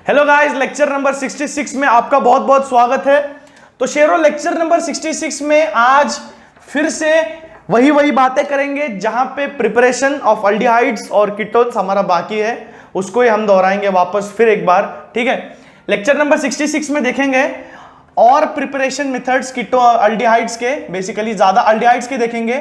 Hello guys, lecture number 66 में आपका बहुत बहुत स्वागत है। तो शेरो, लेक्चर नंबर 66 में आज फिर से वही बातें करेंगे जहां पे प्रिपरेशन ऑफ अल्डिहाइड्स और कीटोन्स हमारा बाकी है, उसको ही हम दोहराएंगे वापस फिर एक बार। ठीक है, लेक्चर नंबर 66 में देखेंगे और प्रिपरेशन मेथड्स कीटो अल्डिहाइड्स के, बेसिकली ज्यादा अल्डिहाइड्स के देखेंगे।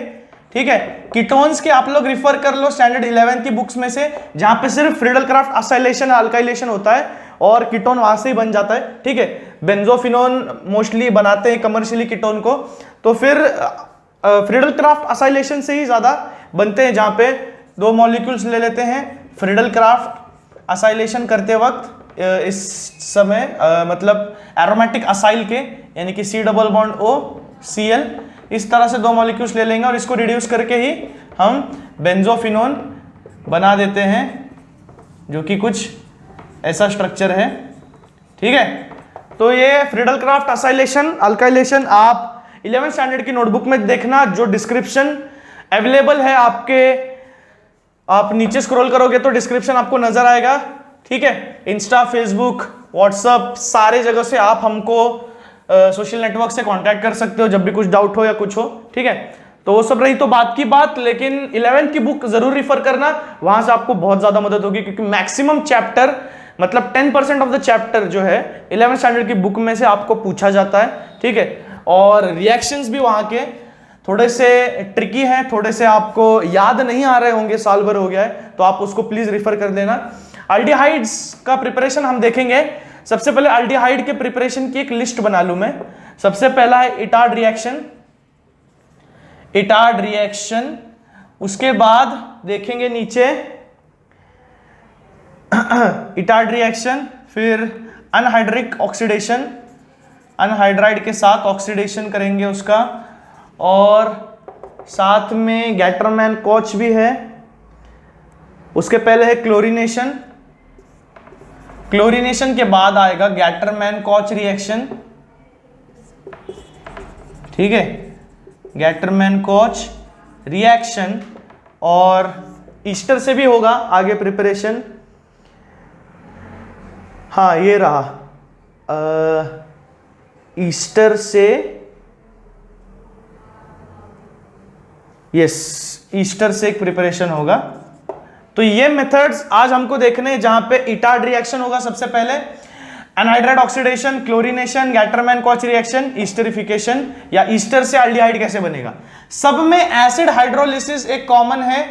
ठीक है, कीटोन्स के आप लोग रिफर कर लो स्टैंडर्ड 11 की बुक्स में से, जहां पे सिर्फ फ्रीडलक्राफ्ट असाइलेशन अल्काइलेशन होता है और कीटोन वहां से ही बन जाता है। ठीक है, बेंजोफिनोन मोस्टली बनाते हैं कमर्शियली कीटोन को, तो फिर फ्रीडलक्राफ्ट असाइलेशन से ही ज्यादा बनते हैं, जहां पे दो मॉलिक्यूल्स ले लेते हैं फ्रीडलक्राफ्ट असाइलेशन करते वक्त इस समय मतलब एरोमेटिक असाइल के, यानी कि C double bond O Cl, इस तरह से दो मॉलिक्यूल्स ले लेंगे और इसको रिड्यूस करके ही हम बेंजोफिनोन बना देते हैं, जो कि कुछ ऐसा स्ट्रक्चर है। ठीक है, तो ये फ्रीडलक्राफ्ट असाइलेशन अल्काइलेशन आप 11th स्टैंडर्ड की नोटबुक में देखना, जो डिस्क्रिप्शन अवेलेबल है आपके, आप नीचे स्क्रॉल करोगे तो डिस्क्रिप्शन आपको नजर आएगा। ठीक है, इंस्टा, फेसबुक, व्हाट्सएप, सारे जगह से आप हमको सोशल नेटवर्क से कांटेक्ट कर सकते हो जब भी कुछ डाउट हो या कुछ हो। ठीक है, तो वो सब रही तो बात की बात, लेकिन 11th की बुक जरूर रिफर करना, वहां से आपको बहुत ज्यादा मदद होगी, क्योंकि मैक्सिमम चैप्टर मतलब 10% ऑफ द चैप्टर जो है 11th स्टैंडर्ड की बुक में से आपको पूछा जाता है। ठीक है, और रिएक्शंस भी वहां के थोड़े से ट्रिकी हैं, थोड़े से आपको याद नहीं आ रहे होंगे, साल भर हो गया है, तो आप उसको प्लीज रिफर कर देना। अल्डिहाइड्स का प्रिपरेशन हम देखेंगे। सबसे पहले अल्डिहाइड के प्रिपरेशन की एक लिस्ट बना लूं मैं। सबसे पहला है इटार्ड रिएक्शन, उसके बाद देखेंगे नीचे इटार्ड रिएक्शन, फिर अनहाइड्रिक ऑक्सीडेशन, अनहाइड्राइड के साथ ऑक्सीडेशन करेंगे उसका, और साथ में गैटरमैन कोच भी है। उसके पहले है क्लोरीनेशन, क्लोरीनेशन के बाद आएगा गैटरमैन कोच रिएक्शन। ठीक है, गैटरमैन कोच रिएक्शन, और ईस्टर से भी होगा आगे प्रिपरेशन। हाँ, ये रहा ईस्टर से, यस, ईस्टर से एक प्रिपरेशन होगा। तो ये मेथड्स आज हमको देखने हैं, जहां पे इटार्ड रिएक्शन होगा सबसे पहले, anhydride oxidation, chlorination, Gattermann Koch reaction, esterification, या ईस्टर से अल्डिहाइड कैसे बनेगा। सब में एसिड हाइड्रोलिसिस एक कॉमन है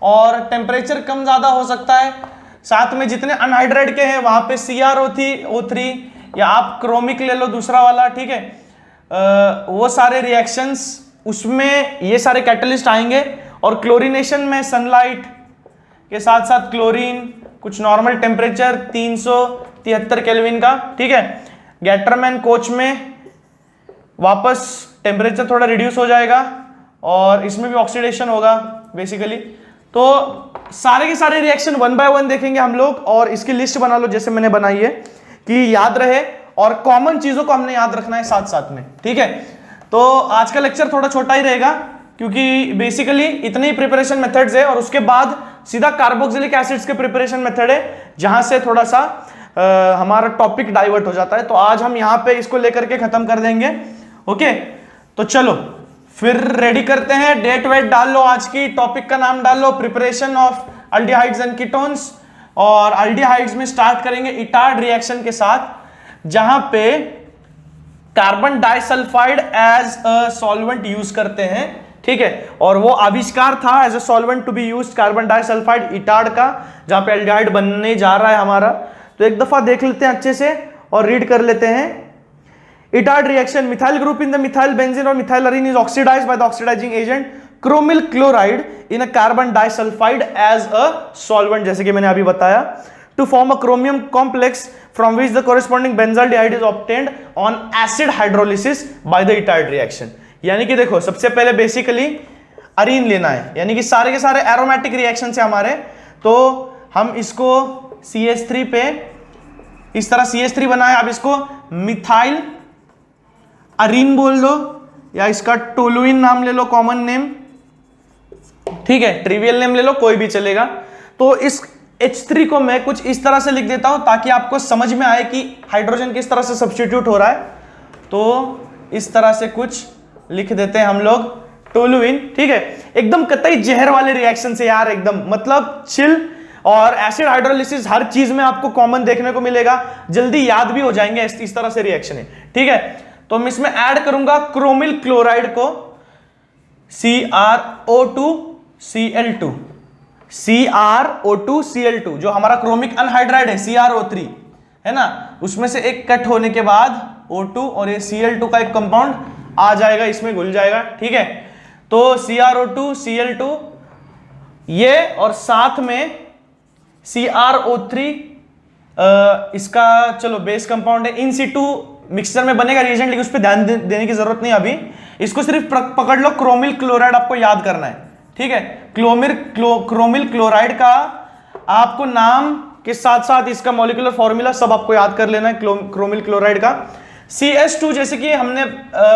और टेम्परेचर कम ज्यादा हो सकता है। साथ में जितने अनहाइड्राइड के हैं वहां पे CrO3 या आप क्रोमिक ले लो दूसरा वाला। ठीक है, वो सारे रिएक्शंस, उसमें ये सारे कैटलिस्ट आएंगे। और क्लोरीनेशन में सनलाइट के साथ साथ क्लोरीन, कुछ नॉर्मल टेम्परेचर 373 केल्विन का। ठीक है, गैटरमैन कोच में वापस टेम्परेचर थोड़ा रिड्यूस हो जाएगा और इसमें भी ऑक्सीडेशन होगा बेसिकली। तो सारे के सारे रिएक्शन 1 by 1 देखेंगे हम लोग, और इसकी लिस्ट बना लो जैसे मैंने बनाई है, कि याद रहे, और कॉमन चीजों को हमने याद रखना है साथ साथ में। ठीक है, तो आज का लेक्चर थोड़ा छोटा ही रहेगा, क्योंकि बेसिकली इतने ही प्रिपरेशन मेथड्स है, और उसके बाद सीधा कार्बोक्सिलिक एसिड्स के प्रिपरेशन मेथड है, जहां से थोड़ा सा हमारा टॉपिक डाइवर्ट हो जाता है। तो आज हम यहां पे इसको लेकर के खत्म कर देंगे। ओके, तो चलो फिर रेडी करते हैं, डेट वेट डाल लो, आज की टॉपिक का नाम डाल लो, preparation of aldehydes and ketones. और अल्डिहाइड्स में स्टार्ट करेंगे इटार्ड रिएक्शन के साथ, जहां पे carbon disulphide as a solvent use करते हैं। ठीक है, और वो आविष्कार था as a solvent to be used carbon disulphide Etard का, जहां पे अल्डिहाइड बनने जा रहा है हमारा। तो एक दफा देख लेते हैं अच्छे से और रीड कर लेते हैं। Etard reaction, methyl group in the methyl benzene और methyl arene is oxidised by the oxidising agent chromyl chloride in a carbon disulphide as a solvent, जैसे कि मैंने अभी बताया, to form a chromium complex from which the corresponding benzaldehyde is obtained on acid hydrolysis by the Etard reaction. यानी कि देखो, सबसे पहले बेसिकली अरीन लेना है, यानी कि सारे के सारे एरोमेटिक रिएक्शन से हमारे, तो हम इसको CH3 पे इस तरह CH3 बनाए, आप इसको मिथाइल अरीन बोल दो, या इसका टोलुइन नाम ले लो, कॉमन नेम। ठीक है, ट्रिवियल नेम ले लो, कोई भी चलेगा। तो इस H3 को मैं कुछ इस तरह से लिख देता हूं ताकि आपको समझ में आए कि हाइड्रोजन किस तरह से सब्स्टिट्यूट हो रहा है। तो इस तरह से कुछ लिख देते हैं हम लोग टोलुइन, ठीक है। एकदम कतई जहर वाले रिएक्शन से यार, एकदम मतलब चिल, और एसिड हाइड्रोलिसिस हर चीज में आपको कॉमन देखने को मिलेगा, जल्दी याद भी हो जाएंगे, इस तरह से रिएक्शन है, ठीक है। तो मैं इसमें ऐड करूंगा क्रोमिल क्लोराइड को, CrO2Cl2, CrO2Cl2 जो हमारा क्रोमिक अनहाइड्राइड है CrO3 है ना, उसमें से एक कट होने के बाद O2 और ये Cl2 का एक कंपाउंड आ जाएगा, इसमें घुल जाएगा, ठीक है। तो CrO2Cl2 ये, और साथ में CrO3 इसका चलो बेस कंपाउंड है, इन सिटू मिक्सचर में बनेगा रिएजेंट, लेकिन उस पर ध्यान देने की जरूरत नहीं अभी। इसको सिर्फ पकड़ लो, क्रोमिल क्लोराइड आपको याद करना है, ठीक है। क्रोमिल क्लोराइड का आपको नाम के साथ साथ इसका मॉलिक्यूलर फॉर्मूला सब आपको याद कर लेना है क्रोमिल क्लोराइड का। CS2 जैसे कि हमने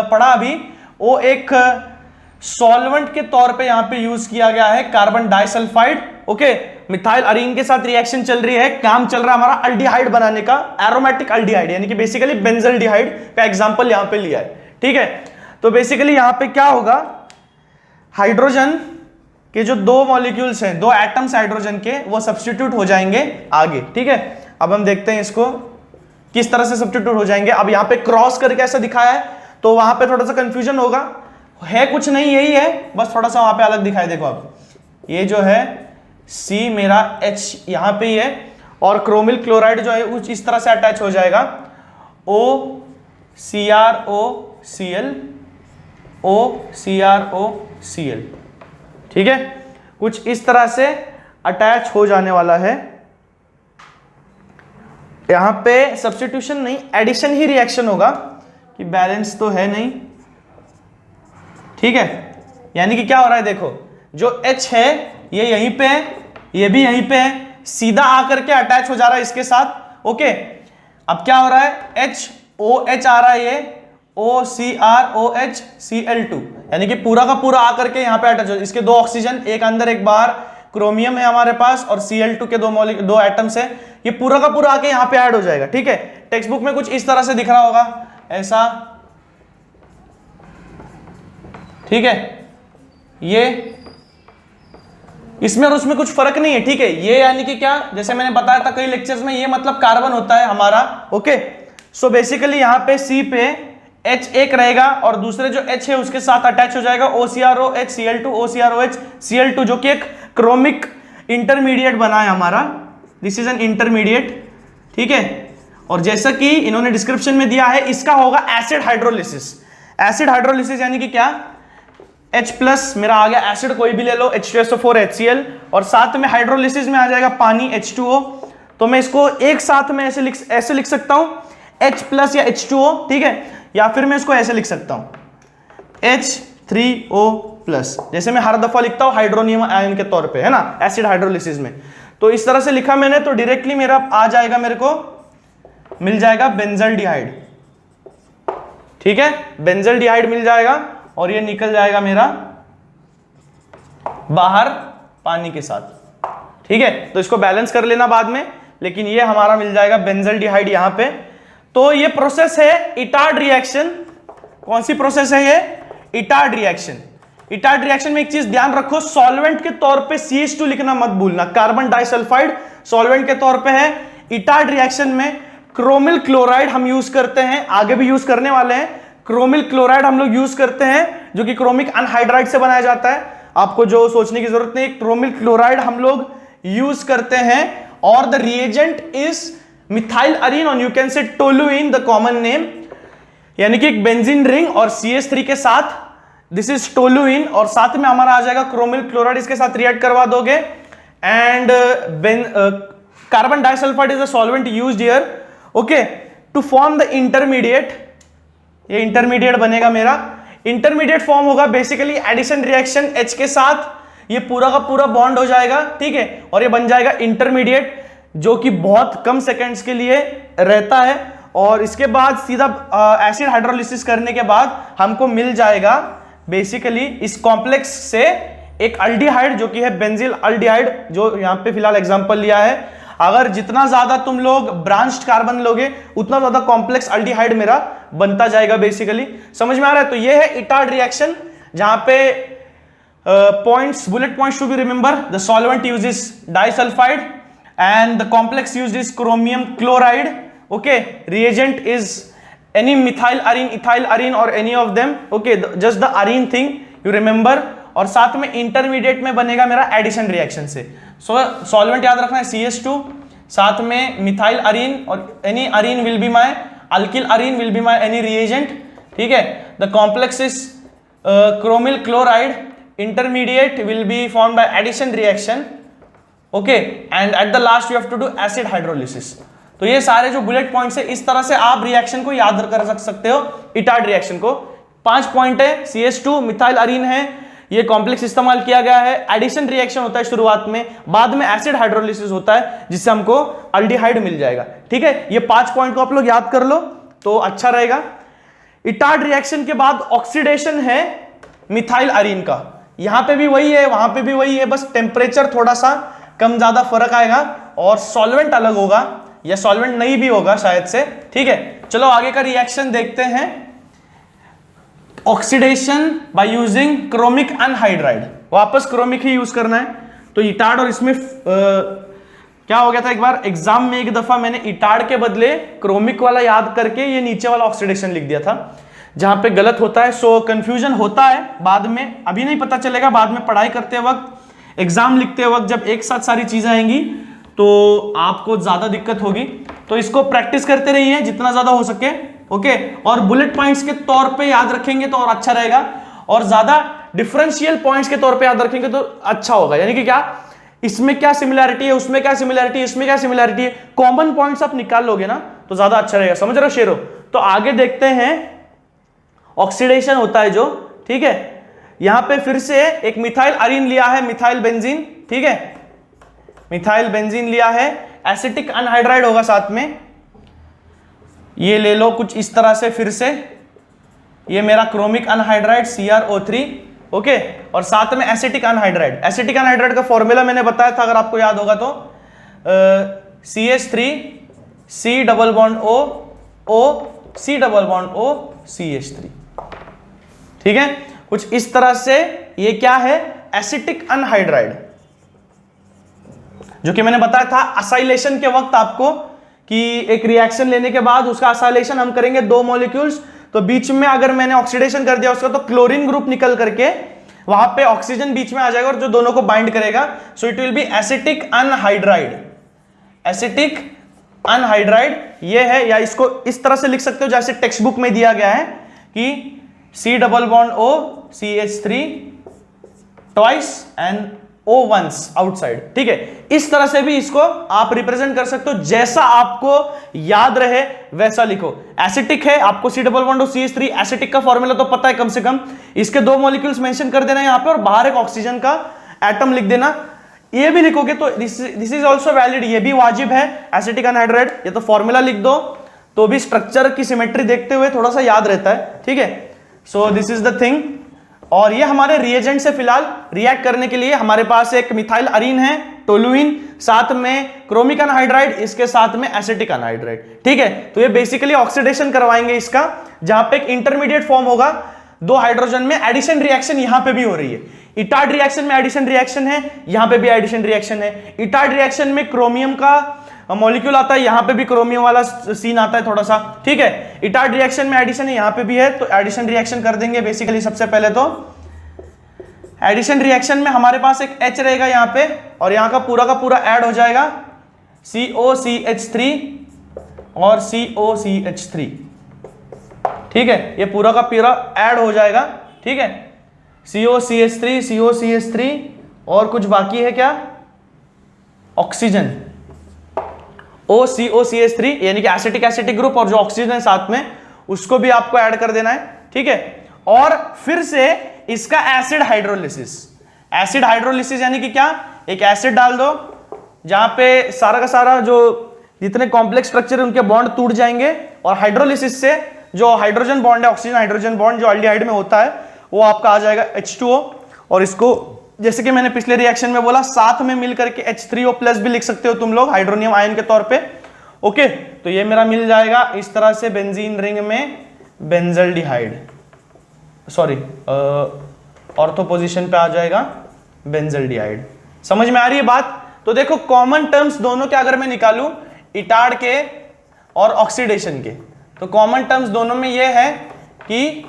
पढ़ा अभी, वो एक सॉल्वेंट के तौर पे यहां पे यूज किया गया है, carbon disulphide, okay. Methyl Areen के साथ रिएक्शन चल रही है, काम चल रहा है हमारा अल्डिहाइड बनाने का, एरोमेटिक अल्डिहाइड, यानी कि बेसिकली बेंजल्डिहाइड का एग्जांपल यहां पे लिया है, ठीक है। तो बेसिकली यहां पे क्या होगा, हाइड्रोजन के जो दो मॉलिक्यूल्स हैं, दो एटम्स हाइड्रोजन के, वो सब्स्टिट्यूट हो जाएंगे आगे, ठीक है। अब हम देखते हैं इसको किस तरह से सब्स्टिट्यूट हो जाएंगे। अब यहां पे क्रॉस करके ऐसा दिखाया है, तो वहां पे थोड़ा सा कंफ्यूजन होगा, है कुछ नहीं, यही है, बस थोड़ा सा वहां पे अलग दिखाई। देखो अब ये जो है C मेरा H यहां पे ही है, और क्रोमिल क्लोराइड जो है इस तरह से अटैच हो जाएगा, OCrOCl, OCrOCl, ठीक है। कुछ इस तरह से अटैच हो जाने वाला है। यहां पे सब्स्टिट्यूशन नहीं, एडिशन ही रिएक्शन होगा, कि बैलेंस तो है नहीं, ठीक है। यानी कि क्या हो रहा है, देखो जो H है ये यहीं पे है, ये भी यहीं पे है, सीधा आकर के अटैच हो जा रहा है इसके साथ, ओके। अब क्या हो रहा है, HOH आ रहा है, ये OCrOHCl2, यानी कि पूरा का पूरा आकर के यहाँ पे अटैच हो, इसके दो ऑक्सीजन एक अंदर एक बाहर, क्रोमियम है हमारे पास, और Cl2 के दो एटम्स है, ये पूरा का पूरा आके यहाँ पे ऐड हो जाएगा, ठीक है। टेक्स्ट बुक में कुछ इस तरह से दिख रहा होगा, ऐसा, ठीक है। ये इसमें और उसमें कुछ फर्क नहीं है, ठीक है। ये यानी कि क्या, जैसे मैंने बताया था कई लेक्चर्स में, ये मतलब कार्बन होता है हमारा, ओके। सो बेसिकली यहां पे C पे H एक रहेगा, और दूसरे जो H है उसके साथ अटैच हो जाएगा OCrOHCl2, OCrOHCl2 जो कि एक क्रोमिक इंटरमीडिएट बना है हमारा, दिस इज एन इंटरमीडिएट, ठीक है। और जैसा कि इन्होंने डिस्क्रिप्शन में दिया है, इसका होगा एसिड हाइड्रोलिसिस। एसिड हाइड्रोलिसिस यानी कि क्या, H प्लस मेरा आ गया, एसिड कोई भी ले लो, H2SO4 HCl, और साथ में हाइड्रोलिसिस में आ जाएगा पानी H2O। तो मैं इसको एक साथ में ऐसे लिख सकता हूं, H प्लस या H2O, ठीक है। या फिर मैं इसको ऐसे लिख सकता हूं, H3O प्लस, जैसे मैं हर दफा लिखता हूं हाइड्रोनियम आयन के तौर पे, है ना, एसिड हाइड्रोलिसिस में। तो इस तरह से लिखा मैंने, तो डायरेक्टली मेरा आ जाएगा, मेरे को मिल जाएगा बेंजल्डिहाइड, ठीक है। बेंजल्डिहाइड मिल जाएगा, और ये निकल जाएगा मेरा बाहर पानी के साथ, ठीक है। तो इसको बैलेंस कर लेना बाद में, लेकिन ये हमारा मिल जाएगा बेंजल्डिहाइड यहां पे। तो ये प्रोसेस है इटार्ड रिएक्शन। कौन सी प्रोसेस है ये, इटार्ड रिएक्शन। इटार्ड रिएक्शन में एक चीज ध्यान रखो, सॉल्वेंट के तौर पे CH2 लिखना मत भूलना, कार्बन डाइसल्फाइड सॉल्वेंट के तौर पे है। इटार्ड रिएक्शन में क्रोमिल क्लोराइड हम यूज करते हैं, आगे भी यूज करने वाले हैं। क्रोमिल क्लोराइड हम लोग यूज करते हैं, जो कि क्रोमिक अनहाइड्राइड से बनाया जाता है, आपको जो सोचने की जरूरत नहीं, क्रोमिल क्लोराइड हम लोग यूज करते हैं, और the reagent is methyl arene, और you can say toluene the common name, यानी कि एक बेंजीन रिंग और CH3 के साथ, दिस इज टोलुइन, और साथ में हमारा आ जाएगा क्रोमिल क्लोराइड, इसके साथ रिएक्ट करवा दोगे, and carbon disulphide is the solvent used here, okay, to form the intermediate. ये इंटरमीडिएट बनेगा मेरा, इंटरमीडिएट फॉर्म होगा बेसिकली एडिशन रिएक्शन H के साथ, ये पूरा का पूरा बॉन्ड हो जाएगा, ठीक है, और ये बन जाएगा इंटरमीडिएट, जो कि बहुत कम सेकंड्स के लिए रहता है। और इसके बाद सीधा एसिड हाइड्रोलिसिस करने के बाद हमको मिल जाएगा बेसिकली इस कॉम्प्लेक्स से एक अल्डिहाइड जो कि है बेंजिल अल्डिहाइड, जो यहां पे फिलहाल एग्जांपल लिया है, अगर जितना ज्यादा तुम लोग ब्रांच्ड कार्बन लोगे उतना ज्यादा कॉम्प्लेक्स अल्डिहाइड मेरा बनता जाएगा बेसिकली। समझ में आ रहा है? तो ये है इटार्ड रिएक्शन, जहां पे points, bullet points to be remember, the solvent uses disulphide and the complex used is chromium chloride. Okay, reagent is any methyl arene, ethyl arene or any of them. Okay, just the arene thing you remember. और साथ में intermediate में बनेगा मेरा addition reaction से। सो solvent याद रखना है CH2, साथ में मिथाइल अरीन और any arene will be my, alkyl arene will be my any reagent. ठीक है, the complex is chromyl chloride, intermediate will be form by addition reaction. Okay, and at the last you have to do acid hydrolysis. तो ये सारे जो bullet points है, इस तरह से आप रिएक्शन को याद कर सकते हो, इटार्ड रिएक्शन को। 5 पॉइंट है, CH2 मिथाइल अरीन है, ये कॉम्प्लेक्स इस्तेमाल किया गया है, एडिशन रिएक्शन होता है शुरुआत में, बाद में एसिड हाइड्रोलिसिस होता है जिससे हमको अल्डिहाइड मिल जाएगा। ठीक है, ये 5 पॉइंट को आप लोग याद कर लो तो अच्छा रहेगा। इटार्ड रिएक्शन के बाद ऑक्सीडेशन है मिथाइल अरीन का, यहां पे भी वही है, वहां पे भी वही है, बस टेम्परेचर थोड़ा सा कम ज्यादा फर्क आएगा और सॉल्वेंट अलग होगा या सॉल्वेंट नहीं भी होगा शायद से। ठीक है, चलो आगे का रिएक्शन देखते हैं। Oxidation by using chromic anhydride, वापस क्रोमिक ही यूज करना है। तो इटार्ड, और इसमें क्या हो गया था, एक बार एग्जाम में एक दफा मैंने इटार्ड के बदले क्रोमिक वाला याद करके ये नीचे वाला ऑक्सीडेशन लिख दिया था, जहां पे गलत होता है। सो कंफ्यूजन होता है बाद में, अभी नहीं पता चलेगा, बाद में पढ़ाई करते वक्त, एग्जाम लिखते वक्त जब एक साथ सारी चीजें आएंगी तो आपको ज्यादा दिक्कत होगी। तो इसको प्रैक्टिस करते रहिए जितना ज्यादा हो सके। ओके, और बुलेट पॉइंट्स के तौर पे याद रखेंगे तो और अच्छा रहेगा, और ज्यादा डिफरेंशियल पॉइंट्स के तौर पे याद रखेंगे तो अच्छा होगा। यानी कि क्या, इसमें क्या सिमिलैरिटी है, उसमें क्या सिमिलैरिटी है, इसमें क्या सिमिलैरिटी है, कॉमन पॉइंट्स आप निकाल लोगे ना तो ज्यादा अच्छा रहेगा। समझ रहे हो शेरो? तो आगे देखते हैं, ऑक्सीडेशन होता है जो, ठीक है, यहां पे फिर से एक मिथाइल अरीन लिया है, मिथाइल बेंजीन। ठीक है, मिथाइल बेंजीन लिया है, एसिटिक अनहाइड्राइड होगा साथ में, ये ले लो कुछ इस तरह से। फिर से ये मेरा क्रोमिक अनहाइड्राइड CrO3। ओके, और साथ में एसिटिक अनहाइड्राइड। एसिटिक अनहाइड्राइड का फॉर्मूला मैंने बताया था, अगर आपको याद होगा तो CH3 C double bond O C double bond O CH3। ठीक है, कुछ इस तरह से ये क्या है, एसिटिक अनहाइड्राइड, जो कि मैंने बताया था असाइलेशन के वक्त आपको कि एक रिएक्शन लेने के बाद उसका असाइलेशन हम करेंगे 2 मॉलिक्यूल्स, तो बीच में अगर मैंने ऑक्सीडेशन कर दिया उसका तो क्लोरीन ग्रुप निकल करके वहां पे ऑक्सीजन बीच में आ जाएगा और जो दोनों को बाइंड करेगा। So it will be acetic anhydride. Acetic anhydride ये है, या इसको इस तरह से लिख सकते हो जैसे टेक्स्ट बुक में दिया गया है कि C double bond O CH3 twice and O once outside. ठीक है, इस तरह से भी इसको आप रिप्रेजेंट कर सकते हो, जैसा आपको याद रहे वैसा लिखो। एसिटिक है, आपको C double bond O CH3, acetic का फॉर्मूला तो पता है कम से कम, इसके 2 मॉलिक्यूल्स मेंशन कर देना यहां पे और बाहर एक ऑक्सीजन का एटम लिख देना। ये भी लिखोगे तो दिस इज ऑल्सो वैलिड, ये भी वाजिब है। एसिटिक अनहाइड्राइड, ये तो फॉर्मूला लिख दो तो भी स्ट्रक्चर की सिमेट्री देखते हुए थोड़ा सा याद रहता है। ठीक है, so this is the thing. और ये हमारे रिएजेंट से फिलहाल रिएक्ट करने के लिए हमारे पास एक मिथाइल अरीन है, टोलुइन, साथ में क्रोमिक अनहाइड्राइड, इसके साथ में एसिटिक अनहाइड्राइड। ठीक है, तो ये बेसिकली ऑक्सीडेशन करवाएंगे इसका, जहां पे एक इंटरमीडिएट फॉर्म होगा 2 हाइड्रोजन में। एडिशन रिएक्शन यहां पे भी हो रही है, इटार्ड रिएक्शन में एडिशन रिएक्शन है, यहां पे भी एडिशन रिएक्शन है। इटार्ड रिएक्शन में क्रोमियम का मॉलिक्यूल आता है, यहां पे भी क्रोमियम वाला सीन आता है थोड़ा सा। ठीक है, इटार्ड रिएक्शन में एडिशन है, यहां पे भी है, तो एडिशन रिएक्शन कर देंगे बेसिकली। सबसे पहले तो एडिशन रिएक्शन में हमारे पास एक H रहेगा यहां पे, और यहां का पूरा ऐड हो जाएगा COCH3 और COCH3। ठीक है, ये पूरा का पूरा ऐड हो जाएगा। ठीक है, COCH3 COCH3 और कुछ बाकी है क्या, ऑक्सीजन OCOCH3, यानी कि एसिटिक एसिटिक ग्रुप, और जो ऑक्सीजन है साथ में उसको भी आपको ऐड कर देना है। ठीक है, और फिर से इसका एसिड हाइड्रोलिसिस। एसिड हाइड्रोलिसिस यानी कि क्या, एक एसिड डाल दो जहां पे सारा का सारा जो जितने कॉम्प्लेक्स स्ट्रक्चर है उनके बॉन्ड टूट जाएंगे, और हाइड्रोलिसिस से जो हाइड्रोजन बॉन्ड है, ऑक्सीजन हाइड्रोजन बॉन्ड जो एल्डिहाइड में होता है, वो आपका आ जाएगा H2O, और इसको जैसे कि मैंने पिछले रिएक्शन में बोला, साथ में मिलकर के H3O+ भी लिख सकते हो तुम लोग हाइड्रोनियम आयन के तौर पे। ओके, तो ये मेरा मिल जाएगा इस तरह से बेंजीन रिंग में बेंजल्डिहाइड, सॉरी ऑर्थो पोजीशन पे आ जाएगा बेंजल्डिहाइड। समझ में आ रही है बात? तो देखो कॉमन टर्म्स दोनों के अगर मैं निकालूं, इटार्ड के और ऑक्सीडेशन के, तो कॉमन टर्म्स दोनों में ये है कि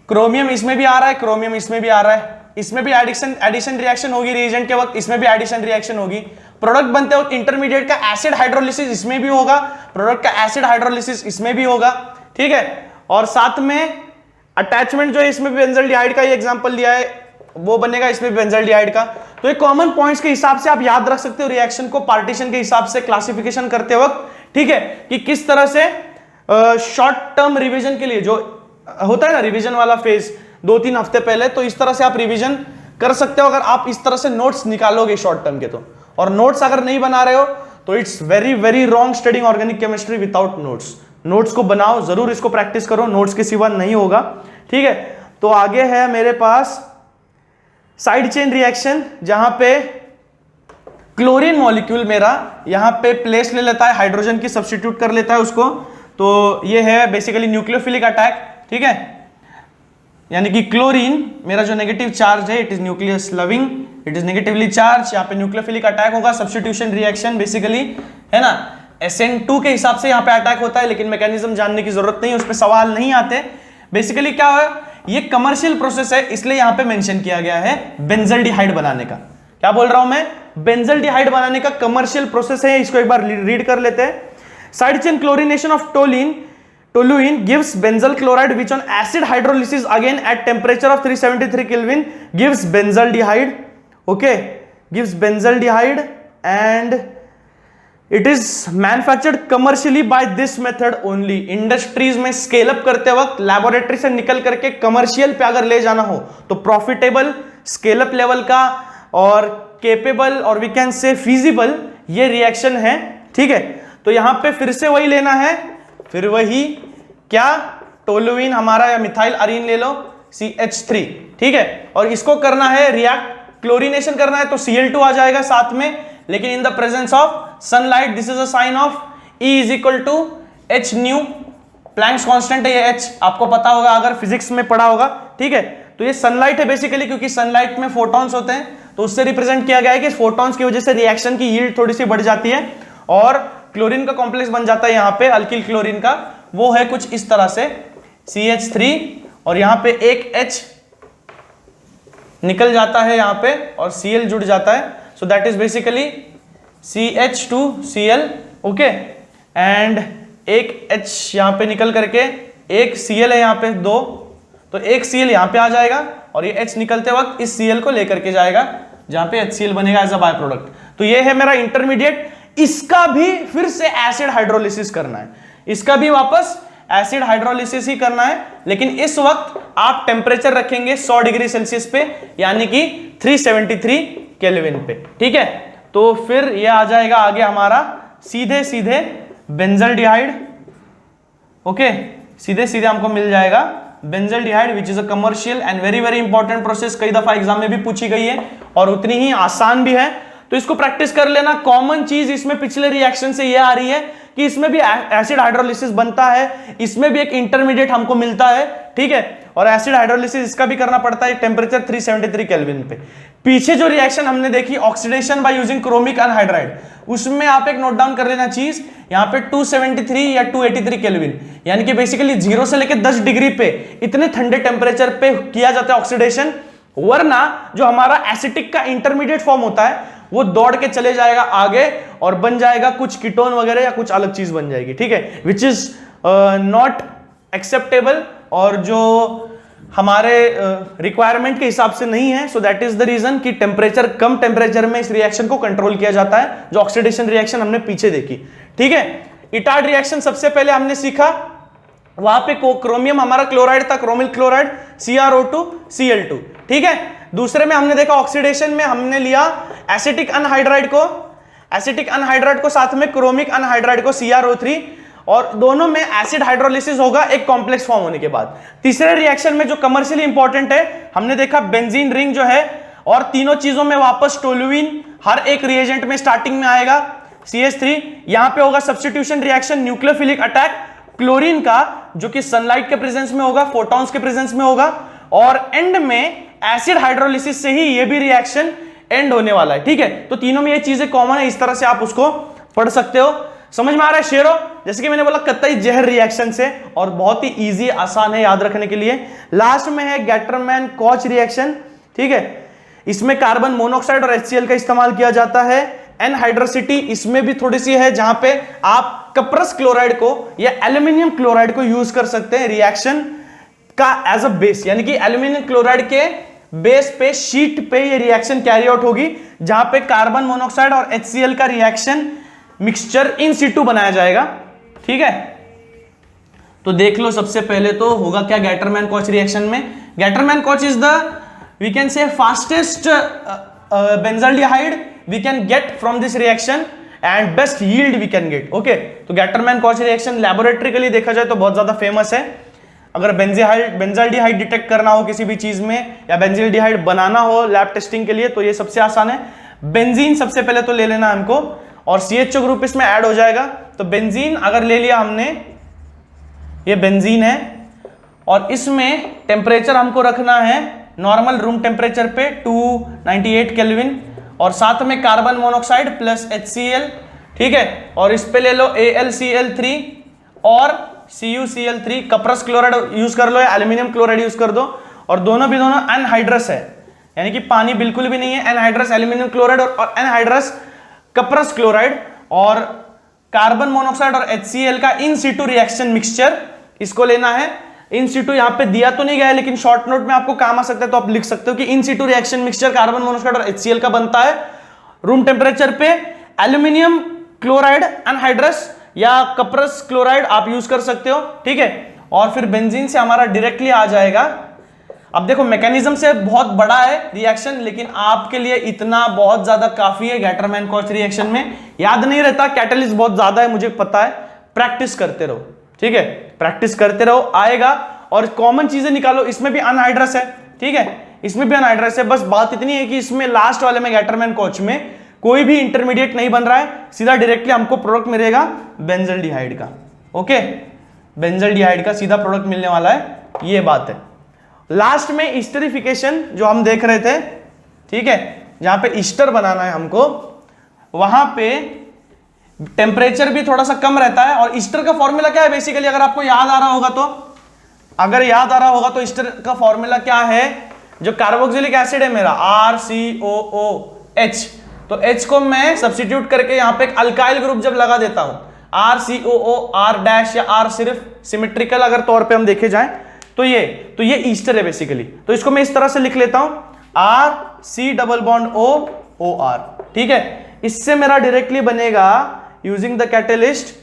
क्रोमियम इसमें भी आ रहा है, क्रोमियम इसमें भी आ रहा है, इसमें भी एडिशन रिएक्शन होगी रिएजेंट के वक्त, इसमें भी एडिशन रिएक्शन होगी। प्रोडक्ट बनते वक्त इंटरमीडिएट का एसिड हाइड्रोलिसिस इसमें भी होगा, प्रोडक्ट का एसिड हाइड्रोलिसिस इसमें भी होगा, ठीक है। और साथ में अटैचमेंट जो है इसमें भी बेंजल्डिहाइड का ही एग्जांपल लिया है, वो बनेगा इसमें बेंजल्डिहाइड का। तो ये कॉमन पॉइंट्स के हिसाब से आप याद रख सकते हो रिएक्शन को पार्टीशन के हिसाब से क्लासिफिकेशन करते वक्त, ठीक है, कि किस तरह से शॉर्ट टर्म रिवीजन के लिए जो होता है ना रिवीजन वाला फेज 2-3 हफ्ते पहले, तो इस तरह से आप रिवीजन कर सकते हो अगर आप इस तरह से नोट्स निकालोगे शॉर्ट टर्म के। तो और नोट्स अगर नहीं बना रहे हो तो it's very very wrong studying organic chemistry without notes. Notes को बनाओ, जरूर इसको प्रैक्टिस करो, नोट्स के सिवा नहीं होगा, ठीक है। तो आगे है मेरे पास साइड चेन रिएक्शन, जहां पे क्लोरीन मॉलिक्यूल मेरा यहां पे प्लेस ले लेता है, हाइड्रोजन की सब्स्टिट्यूट कर लेता है उसको। तो ये है बेसिकली न्यूक्लियोफिलिक अटैक, ठीक है, यानी कि क्लोरीन मेरा जो नेगेटिव चार्ज है, it is nucleus loving, it is negatively charge, यहाँ पे न्यूक्लियोफिलिक अटैक होगा, सब्स्टिट्यूशन रिएक्शन बेसिकली, है ना, SN2 के हिसाब से यहाँ पे अटैक होता है, लेकिन मैकेनिज्म जानने की जरूरत नहीं है, उस पर सवाल नहीं आते। बेसिकली क्या है, ये कमर्शियल प्रोसेस है, इसलिए यहाँ पे मेंशन किया गया है बेंजल्डिहाइड बनाने का। क्या बोल रहा हूं मैं? बेंजल्डिहाइड बनाने का कमर्शियल प्रोसेस है, इसको एक बार रीड कर लेते हैं। Side chain chlorination of toluene gives benzyl chloride which on acid hydrolysis again at temperature of 373 Kelvin gives benzaldehyde, okay, gives benzaldehyde and it is manufactured commercially by this method only। Industries में scale up करते वक्त laboratory से निकल करके commercial पे अगर ले जाना हो तो प्रॉफिटेबल, स्केल अप लेवल का और केपेबल और वी कैन से फीजिबल ये रिएक्शन है, ठीक है। तो यहां पे फिर से वही लेना है, फिर वही क्या, टोलुइन हमारा या मिथाइल अरीन ले लो CH3, ठीक है, और इसको करना है रिएक्ट क्लोरीनेशन करना है तो Cl2 आ जाएगा साथ में, लेकिन in the presence of sunlight. This is a sign of E is equal to H nu, Planck's constant है ये H, आपको पता होगा अगर फिजिक्स में पढ़ा होगा, ठीक है। तो ये सनलाइट है बेसिकली, क्योंकि सनलाइट में फोटॉन्स होते हैं तो उससे रिप्रेजेंट किया गया है कि फोटॉन्स की वजह से रिएक्शन की यील्ड थोड़ी सी बढ़ जाती है और क्लोरीन का कॉम्प्लेक्स बन जाता है यहाँ पे अल्किल क्लोरीन का, वो है कुछ इस तरह से CH3 और यहाँ पे एक H निकल जाता है यहाँ पे और Cl जुड़ जाता है, so that is basically CH2Cl, okay, and एक H यहाँ पे निकल करके एक Cl है यहाँ पे 2, तो एक Cl यहाँ पे आ जाएगा और ये H निकलते वक्त इस Cl को लेकर के जाएगा जहां पे HCl बनेगा एज अ बाय प्रोडक्ट। तो ये है मेरा इंटरमीडिएट, इसका भी फिर से एसिड हाइड्रोलिसिस करना है, इसका भी वापस एसिड हाइड्रोलिसिस ही करना है, लेकिन इस वक्त आप टेम्परेचर रखेंगे 100 डिग्री सेल्सियस पे, यानी कि 373 केल्विन पे, ठीक है। तो फिर ये आ जाएगा आगे हमारा सीधे सीधे बेंजल्डिहाइड, ओके, सीधे सीधे हमको मिल जाएगा benzaldehyde which is a commercial and very very important process, कई दफा एग्जाम में भी पूछी गई है और उतनी ही आसान भी है, तो इसको प्रैक्टिस कर लेना। कॉमन चीज इसमें पिछले रिएक्शन से ये आ रही है कि इसमें भी एसिड हाइड्रोलिसिस बनता है, इसमें भी एक इंटरमीडिएट हमको मिलता है, ठीक है, और एसिड हाइड्रोलिसिस इसका भी करना पड़ता है टेम्परेचर 373 केल्विन पे। पीछे जो रिएक्शन हमने देखी oxidation by using chromic anhydride, उसमें आप एक नोट डाउन कर लेना चीज, यहाँ पे 273 या 283 केल्विन, यानी कि बेसिकली 0 से लेकर 10 डिग्री पे इतने ठंडे टेम्परेचर पे किया जाता है ऑक्सीडेशन, वरना जो हमारा एसिटिक का इंटरमीडिएट फॉर्म होता है वो दौड़ के चले जाएगा आगे और बन जाएगा कुछ कीटोन वगैरह या कुछ अलग चीज बन जाएगी, ठीक है, विच इज नॉट एक्सेप्टेबल और जो हमारे रिक्वायरमेंट के हिसाब से नहीं है। So that is the reason कि टेम्परेचर, कम टेम्परेचर में इस रिएक्शन को कंट्रोल किया जाता है, जो ऑक्सीडेशन रिएक्शन हमने पीछे देखी, ठीक है। इटार्ड रिएक्शन सबसे पहले हमने सीखा, वहां पे क्रोमियम हमारा क्लोराइड था, क्रोमिल क्लोराइड CrO2 Cl2, ठीक है। दूसरे में हमने देखा ऑक्सीडेशन में हमने लिया एसिटिक अनहाइड्राइड को साथ में क्रोमिक अनहाइड्राइड को CrO3, और दोनों में एसिड हाइड्रोलिसिस होगा एक कॉम्प्लेक्स फॉर्म होने के बाद। तीसरे रिएक्शन में जो कमर्शियली इंपॉर्टेंट है, हमने देखा बेंजीन रिंग जो है और तीनों चीजों में वापस टोलुइन हर एक रिएजेंट में स्टार्टिंग में आएगा CH3, यहां पे होगा substitution reaction nucleophilic attack chlorine का, जो कि सनलाइट के प्रेजेंस में होगा, फोटॉन्स के प्रेजेंस में होगा, और एंड में एसिड हाइड्रोलिसिस से ही ये भी रिएक्शन एंड होने वाला है। ठीक है, तो तीनों में ये चीजें कॉमन है, इस तरह से आप उसको पढ़ सकते हो। समझ में आ रहा है शेरो? जैसे कि मैंने बोला कतई जहर रिएक्शन से, और बहुत ही इजी आसान है याद रखने के लिए। लास्ट में है गैटरमैन कॉच रिएक्शन। ठीक है, इसमें कार्बन मोनोऑक्साइड और HCl का इस्तेमाल किया जाता है। एनहाइड्रोसिटी इसमें भी थोड़ी सी है, जहां पे आप कपरस क्लोराइड को या एल्यूमिनियम क्लोराइड को यूज कर सकते हैं रिएक्शन का एज अ बेस, यानी कि एल्यूमिनियम क्लोराइड के बेस पे शीट पे ये रिएक्शन कैरी आउट होगी, जहां पे कार्बन मोनोऑक्साइड और HCl का रिएक्शन मिक्सचर इन सिटू बनाया जाएगा। ठीक है, तो देख लो, सबसे पहले तो होगा क्या गैटरमैन कॉच रिएक्शन में। Gattermann Koch is the we can say fastest benzaldehyde we can get from this reaction and best yield we can get. Okay, तो गैटरमैन कॉच रिएक्शन लैबोरेटरिकली देखा जाए तो बहुत ज्यादा फेमस है। अगर बेंजाल्डिहाइड डिटेक्ट करना हो किसी भी चीज में, या बेंजाल्डिहाइड बनाना हो लैब टेस्टिंग के लिए, तो ये सबसे आसान है। बेंजीन सबसे पहले तो ले लेना हमको, और CHO ग्रुप इसमें ऐड हो जाएगा। तो बेंजीन अगर ले लिया हमने, ये बेंजीन है, और इसमें टेम्परेचर हमको रखना है नॉर्मल रूम टेम्परेचर पे 298 केल्विन, और साथ में कार्बन मोनोऑक्साइड प्लस HCl। ठीक है, और इस पे ले लो AlCl3 और CuCl3, कपरस क्लोराइड यूज कर लो या एल्यूमिनियम क्लोराइड यूज कर दो, और दोनों एनहाइड्रस है, यानी कि पानी बिल्कुल भी नहीं है। एनहाइड्रस एल्यूमिनियम क्लोराइड और एनहाइड्रस कपरस क्लोराइड, और कार्बन मोनोऑक्साइड और HCl का इन सिटू रिएक्शन मिक्सचर, इसको लेना है। इन सिटू यहां पे दिया तो नहीं गया है, लेकिन शॉर्ट नोट में आपको काम आ सकता है, तो आप लिख सकते हो कि in situ reaction mixture carbon monoxide और HCl का बनता है रूम टेम्परेचर पे। एल्यूमिनियम क्लोराइड एनहाइड्रस या कपरस क्लोराइड आप यूज कर सकते हो। ठीक है, और फिर बेंजीन से हमारा डायरेक्टली आ जाएगा। अब देखो, मैकेनिज्म से बहुत बड़ा है रिएक्शन, लेकिन आपके लिए इतना बहुत ज्यादा काफी है। गैटरमैन कॉच रिएक्शन में याद नहीं रहता, कैटलिस्ट बहुत ज्यादा है, मुझे पता है, प्रैक्टिस करते रहो। ठीक है, प्रैक्टिस करते रहो, आएगा। और कॉमन चीजें निकालो, इसमें भी अनहाइड्रस है। ठीक है, इसमें भी अनहाइड्रस है, बस बात इतनी है कि इसमें लास्ट वाले में गैटरमैन कॉच में कोई भी इंटरमीडिएट नहीं बन रहा है, सीधा डायरेक्टली हमको प्रोडक्ट मिलेगा बेंजाल्डिहाइड का। ओके, बेंजाल्डिहाइड का सीधा प्रोडक्ट मिलने वाला है, ये बात है। लास्ट में ईस्टरिफिकेशन जो हम देख रहे थे, ठीक है, जहां पे ईस्टर बनाना है हमको, वहां पे टेम्परेचर भी थोड़ा सा कम रहता है। और ईस्टर का फॉर्मूला क्या है बेसिकली, अगर आपको याद आ रहा होगा तो, अगर याद आ रहा होगा तो ईस्टर का फॉर्मूला क्या है, जो कार्बोक्सिलिक एसिड है मेरा RCOOH, तो H को मैं सब्स्टिट्यूट करके यहां पे एक अल्काइल ग्रुप जब लगा देता हूं, RCOO R डैश या R सिर्फ सिमेट्रिकल अगर तौर पे हम देखे जाएं, तो ये ईस्टर है बेसिकली। तो इसको मैं इस तरह से लिख लेता हूं RC⋯OOR। ठीक है, इससे मेरा डायरेक्टली बनेगा यूजिंग द कैटलिस्ट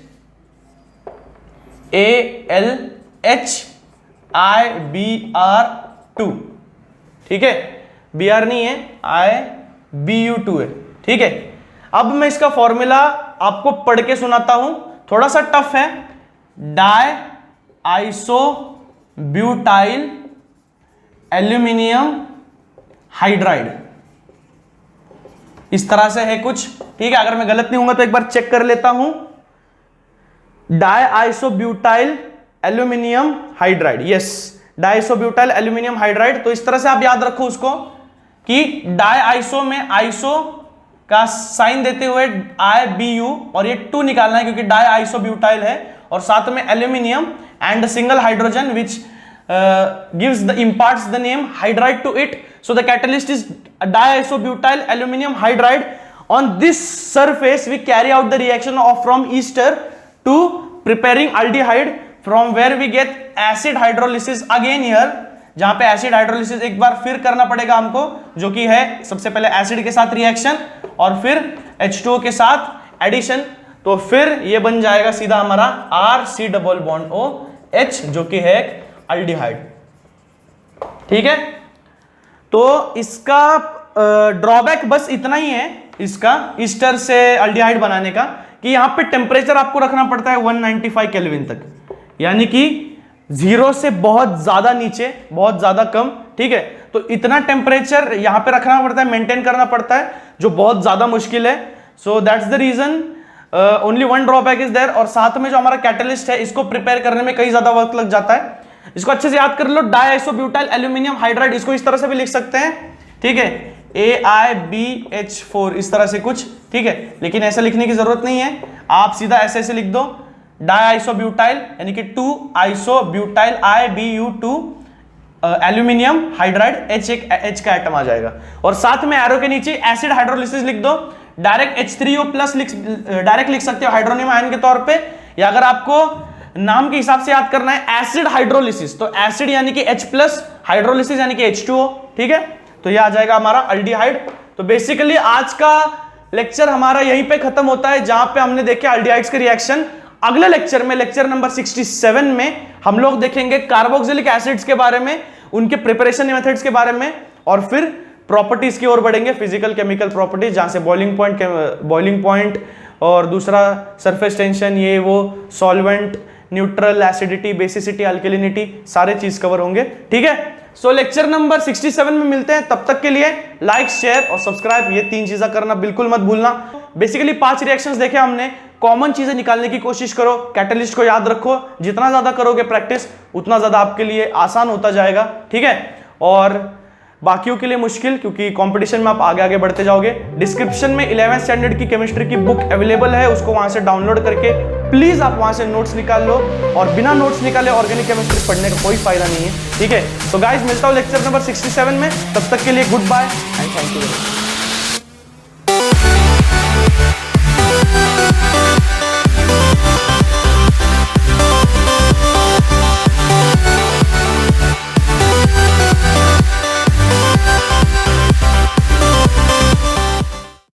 AlHIBr2। ठीक है, Br नहीं है, IBU2 है। ठीक है, अब मैं इसका फॉर्मूला आपको पढ़ के सुनाता हूं, थोड़ा सा टफ है। Di iso butyl aluminium hydride, इस तरह से है कुछ। ठीक है, अगर मैं गलत नहीं हूंगा तो एक बार चेक कर लेता हूं। Di iso butyl aluminium hydride, yes, di iso butyl aluminium hydride. तो इस तरह से आप याद रखो उसको कि डाई आइसो में आइसो का साइन देते हुए IBU, और ये 2 निकालना है क्योंकि डाई आइसो ब्यूटाइल है, और साथ में aluminium and single hydrogen which gives the imparts the name hydride to it. So the catalyst is diisobutyl aluminum hydride. On this surface we carry out the reaction of from ester to preparing aldehyde, from where we get acid hydrolysis again here, जहां पे acid hydrolysis एक बार फिर करना पड़ेगा हमको, जो कि है सबसे पहले एसिड के साथ रिएक्शन और फिर H2O के साथ एडिशन। तो फिर ये बन जाएगा सीधा हमारा RC⋯OH, जो कि है अल्डिहाइड। ठीक है, तो इसका ड्रॉबैक बस इतना ही है, इसका ईस्टर से अल्डिहाइड बनाने का, कि यहां पे टेम्परेचर आपको रखना पड़ता है 195 केल्विन तक, यानी कि 0 से बहुत ज्यादा नीचे, बहुत ज्यादा कम। ठीक है, तो इतना टेम्परेचर यहां पे रखना पड़ता है, मेंटेन करना पड़ता है, जो बहुत ज्यादा मुश्किल है। So that's the reason, only one drawback is there. और साथ में जो हमारा कैटलिस्ट है, इसको प्रिपेयर करने में कई ज्यादा वक्त लग जाता है। इसको अच्छे से याद कर लो, डाइआइसोब्यूटाइल एल्यूमिनियम हाइड्राइड, इसको इस तरह से भी लिख सकते हैं, ठीक है, AiBH4 इस तरह से कुछ, ठीक है। लेकिन ऐसा लिखने की जरूरत नहीं है, आप सीधा ऐसे लिख दो, डाइआइसोब्यूटाइल यानी कि 2 isobutyl IBU2 aluminium hydride, H का एटम आ जाएगा। और साथ में एरो के नीचे एसिड हाइड्रोलिसिस लिख दो, डायरेक्ट H3O प्लस डायरेक्ट लिख सकते हो हाइड्रोनियम आयन के तौर पे, या अगर आपको नाम के हिसाब से याद करना है एसिड हाइड्रोलिसिस, तो एसिड यानी कि H प्लस, हाइड्रोलिसिस यानी कि H2O, ठीक है। तो ये आ जाएगा हमारा अल्डिहाइड। तो बेसिकली आज का लेक्चर हमारा यहीं पे खत्म होता है, जहां पे हमने देखे अल्डिहाइड्स के रिएक्शन। अगले लेक्चर में, लेक्चर नंबर 67 में हम लोग देखेंगे कार्बोक्सिलिक एसिड्स के बारे में, उनके प्रिपरेशन मेथड्स के बारे में, और फिर प्रॉपर्टीज की ओर बढ़ेंगे, फिजिकल केमिकल प्रॉपर्टीज, जहां से बॉइलिंग पॉइंट और दूसरा सरफेस टेंशन, ये वो, solvent, neutral, acidity, basicity, alkalinity, सारे चीज कवर होंगे, ठीक है। सो लेक्चर नंबर 67 में मिलते हैं, तब तक के लिए लाइक, शेयर और सब्सक्राइब, ये 3 चीजें करना बिल्कुल मत भूलना। बेसिकली 5 रिएक्शंस देखे हमने, कॉमन चीजें निकालने की कोशिश करो, कैटलिस्ट को याद रखो, जितना ज्यादा करोगे प्रैक्टिस उतना ज्यादा आपके लिए आसान होता जाएगा, ठीक है। और बाकियों के लिए मुश्किल, क्योंकि कंपटीशन में आप आगे आगे बढ़ते जाओगे। डिस्क्रिप्शन में 11th स्टैंडर्ड की केमिस्ट्री की बुक अवेलेबल है, उसको वहां से डाउनलोड करके प्लीज आप वहां से नोट्स निकाल लो, और बिना नोट्स निकाले ऑर्गेनिक केमिस्ट्री पढ़ने का कोई फायदा नहीं है, ठीक है। तो गाइस मिलता हूं लेक्चर नंबर 67 में, तब तक के लिए goodbye and thank you.